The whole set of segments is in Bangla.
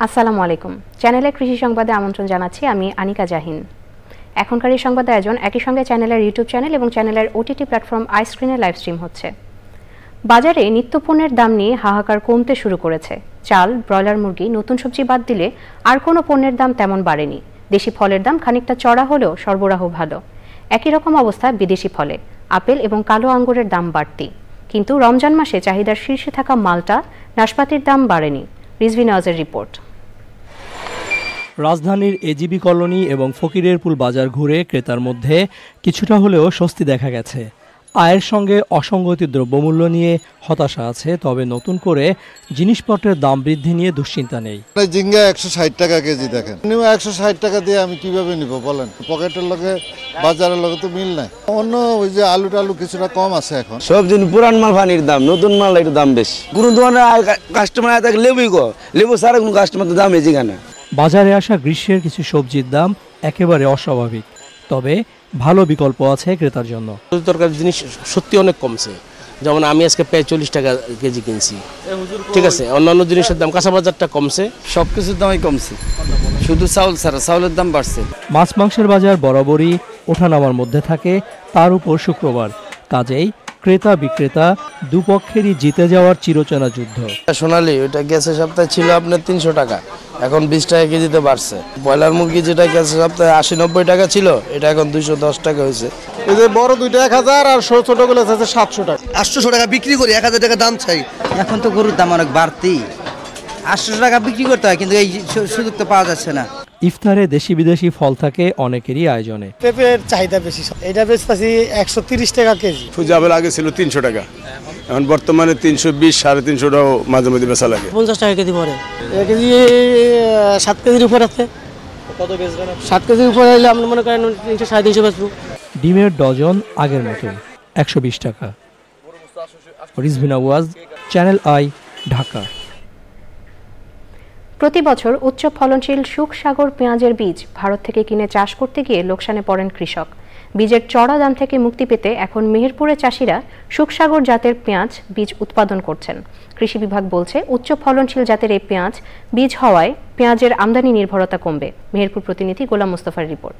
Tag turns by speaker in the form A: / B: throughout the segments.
A: আসসালামু আলাইকুম। চ্যানেলের কৃষি সংবাদে আমন্ত্রণ জানাচ্ছি আমি আনিকা জাহিন। এখনকার এই সংবাদ আয়োজন একই সঙ্গে চ্যানেলের ইউটিউব চ্যানেল এবং চ্যানেলের ওটিটি প্ল্যাটফর্ম আইস্ক্রিনে লাইভ স্ট্রিম হচ্ছে। বাজারে নিত্যপণ্যের দাম নিয়ে হাহাকার কমতে শুরু করেছে। চাল, ব্রয়লার মুরগি, নতুন সবজি বাদ দিলে আর কোনো পণ্যের দাম তেমন বাড়েনি। দেশি ফলের দাম খানিকটা চড়া হলেও সরবরাহ ভালো। একই রকম অবস্থা বিদেশি ফলে। আপেল এবং কালো আঙ্গুরের দাম বাড়তি, কিন্তু রমজান মাসে চাহিদার শীর্ষে থাকা মাল্টা, নাশপাতির দাম বাড়েনি। রিজভি নওয়াজের রিপোর্ট।
B: রাজধানীর এজিবি কলোনি এবং ফকিরেরপুল বাজার ঘুরে ক্রেতার মধ্যে কিছুটা হলেও স্বস্তি দেখা গেছে। আয়ের সঙ্গে অসঙ্গতি দ্রব্যমূল্য নিয়ে হতাশা আছে, তবে নতুন করে জিনিসপত্রের দাম বৃদ্ধি নিয়ে দুশ্চিন্তা নেই।
C: ঝিঙ্গা 160 টাকা কেজি, দেখেন 160 টাকা দিয়ে আমি কিভাবে নিব বলেন? পকেটের লগে বাজারের লগে তো মিল নাই। অন্য ওই যে আলু টালু কিছুটা কম আছে এখন।
D: সব জিনিস পুরান মাল পানির দাম, নতুন মাল একটু দাম বেশি। কোনো দোকানে কাস্টমার থাকে লেবুই গো, লেবু ছাড়া কোনো কাস্টমার তো দাম বেশি কেন?
B: বাজারে আসা গ্রীষ্মের কিছু সবজির দাম একেবারে অস্বাভাবিক, তবে ভালো বিকল্প আছে ক্রেতার জন্য।
E: তরকারি জিনিস সত্যি অনেক কমছে, যেমন আমি আজকে প্রায় 40 টাকা কেজি কিনছি, ঠিক আছে। অন্যান্য জিনিসের দাম, কাঁচা বাজারটা কমছে,
D: সব কিছুর দামই কমছে, শুধু চাউল ছাড়া চাউলের দাম বাড়ছে।
B: মাছ মাংসের বাজার বরাবরই ওঠানামার মধ্যে থাকে, তার উপর শুক্রবার, কাজেই ক্রেতা বিক্রেতা দুপক্ষেরই জিতে যাওয়ার চিরচেনা যুদ্ধ।
E: সোনালী ওইটা গেছে সপ্তাহে ছিল আপনার 300 টাকা, এখন 20 টাকা কেজিতে বাড়ছে। ব্রয়লার মুরগি যেটা গেছে সপ্তাহে 80-90 টাকা ছিল, এটা এখন 210 টাকা হয়েছে।
C: এই যে বড় দুইটা 1000 আর ছোটগুলো আছে 700 টাকা।
F: 800 টাকা বিক্রি করি, 1000 টাকা দাম চাই।
G: এখন তো গরুর দাম অনেক বাড়তি, 800 টাকা বিক্রি করতে হয়, কিন্তু এই সুযোগ তো পাওয়া যাচ্ছে না।
B: ইফতারে দেশি বিদেশি ফল থাকে অনেকেরই আয়োজনে।
H: পেঁপের চাহিদা বেশি, এটা বেচতেছি 130 টাকা কেজি।
I: ফুজাবেল আগে ছিল 300 টাকা, এখন বর্তমানে 320, 350 টাকাও মাঝে মধ্যে বেচা লাগে।
H: 50 টাকা কেজি পড়ে, এক কেজি 7 কেজির উপর আছে। কত বেচবেন? 7 কেজির উপর হলে আমরা মনে করেন 300, 350 বেচবো।
B: ডিমের ডজন আগের মতো 120 টাকা। Rizvi Nawaz, channel I, Dhaka.
A: প্রতি বছর উচ্চ ফলনশীল সুখসাগর পেঁয়াজের বীজ ভারত থেকে কিনে চাষ করতে গিয়ে লোকসানে পড়েন কৃষক। বীজের চড়া দাম থেকে মুক্তি পেতে এখন মেহেরপুরের চাষিরা সুখসাগর জাতের পেঁয়াজ বীজ উৎপাদন করছেন। কৃষি বিভাগ বলছে, উচ্চ ফলনশীল জাতের এই পেঁয়াজ বীজ হওয়ায় পেঁয়াজের আমদানি নির্ভরতা কমবে। মেহেরপুর প্রতিনিধি গোলাম মোস্তফার রিপোর্ট।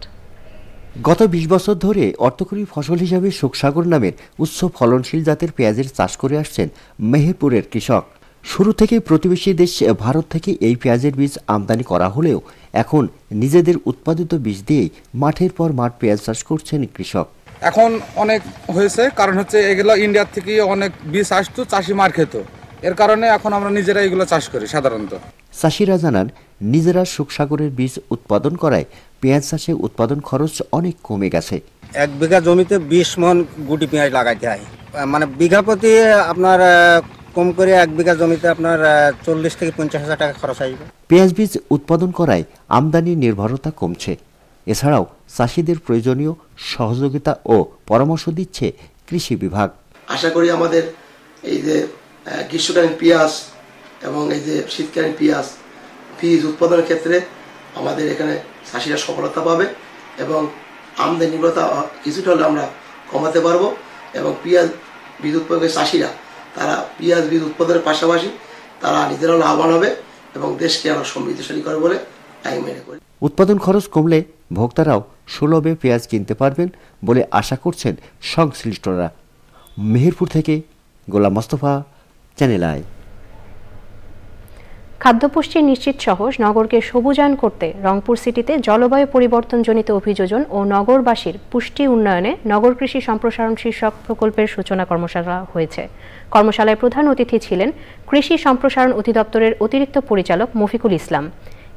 J: গত 20 বছর ধরে অর্থকরী ফসল হিসাবে সুখসাগর নামের উচ্চ ফলনশীল জাতের পেঁয়াজের চাষ করে আসছেন মেহেরপুরের কৃষক। শুরু থেকেই প্রতিবেশী দেশ ভারত থেকে এই পেঁয়াজের বীজ আমদানি করা হলেও এখন নিজেদের উৎপাদিত বীজ দিয়েই মাঠের পর মাঠ পেঁয়াজ চাষ করছেন কৃষক।
K: এখন অনেক হয়েছে, কারণ হচ্ছে এগুলো ইন্ডিয়ার থেকে অনেক বীজ আসতো, চাষি মার খেত, এর কারণে এখন আমরা নিজেরা এগুলো চাষ করি। সাধারণত
J: চাষিরা জানান, নিজেরা সুখসাগরের বীজ উৎপাদন করায় পেঁয়াজ চাষে উৎপাদন খরচ অনেক কমে গেছে।
G: 1 বিঘা জমিতে 20 মণ গুটি পেঁয়াজ লাগাইতে হয়, মানে বিঘা প্রতি আপনার কম করে 1 বিঘা জমিতে আপনার 40 থেকে 50 হাজার টাকা খরচ আসবে।
J: পেঁয়াজ বীজ উৎপাদন করায় আমদানি নির্ভরতা কমছে। এছাড়াও চাষিদের প্রয়োজনীয় সহযোগিতা ও পরামর্শ দিচ্ছে কৃষি বিভাগ।
L: আশা করি আমাদের এই যে গ্রীষ্মকালীন পেঁয়াজ এবং এই যে শীতকালীন পেঁয়াজ বীজ উৎপাদনের ক্ষেত্রে আমাদের এখানে চাষিরা সফলতা পাবে এবং আমদানি নির্ভরতা কিছুটা হলে আমরা কমাতে পারবো। এবং পেঁয়াজ বীজ উৎপাদনের চাষিরা তারা পেঁয়াজ বীজ উৎপাদনের পাশাপাশি তারা নিজেরাও লাভবান হবে এবং দেশকে আরো সমৃদ্ধশালী করে বলে আমি মনে করি।
J: উৎপাদন খরচ কমলে ভোক্তারাও সুলভে পেঁয়াজ কিনতে পারবেন বলে আশা করছেন সংশ্লিষ্টরা। মেহেরপুর থেকে গোলাম মোস্তফা, চ্যানেল আই।
A: খাদ্যপুষ্টি নিশ্চিত সহ নগরকে সবুজায়ন করতে রংপুর সিটিতে জলবায়ু পরিবর্তনজনিত অভিযোজন ও নগরবাসীর পুষ্টি উন্নয়নে নগর কৃষি সম্প্রসারণ শীর্ষক প্রকল্পের সূচনা কর্মশালা হয়েছে। কর্মশালায় প্রধান অতিথি ছিলেন কৃষি সম্প্রসারণ অধিদপ্তরের অতিরিক্ত পরিচালক মফিকুল ইসলাম।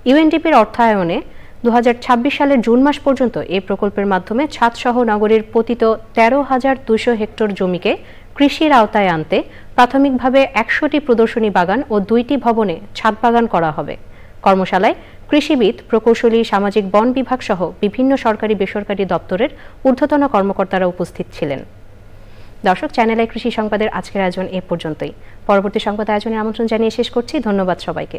A: ইউএনডিপির অর্থায়নে 2026 সালের জুন মাস পর্যন্ত এই প্রকল্পের মাধ্যমে ছাদসহ নগরীর পতিত 13,200 হেক্টর জমিকে কৃষির আওতায় আনতে প্রাথমিকভাবে 100টি প্রদর্শনী বাগান ও 2টি ভবনে ছাদ বাগান করা হবে। কর্মশালায় কৃষিবিদ, প্রকৌশলী, সামাজিক বন বিভাগ সহ বিভিন্ন সরকারি বেসরকারি দপ্তরের ঊর্ধ্বতন কর্মকর্তারা উপস্থিত ছিলেন। দর্শক, চ্যানেল আই কৃষি সংবাদের আজকের আয়োজন এ পর্যন্তই। পরবর্তী সংবাদ আয়োজনের আমন্ত্রণ জানিয়ে শেষ করছি। ধন্যবাদ সবাইকে।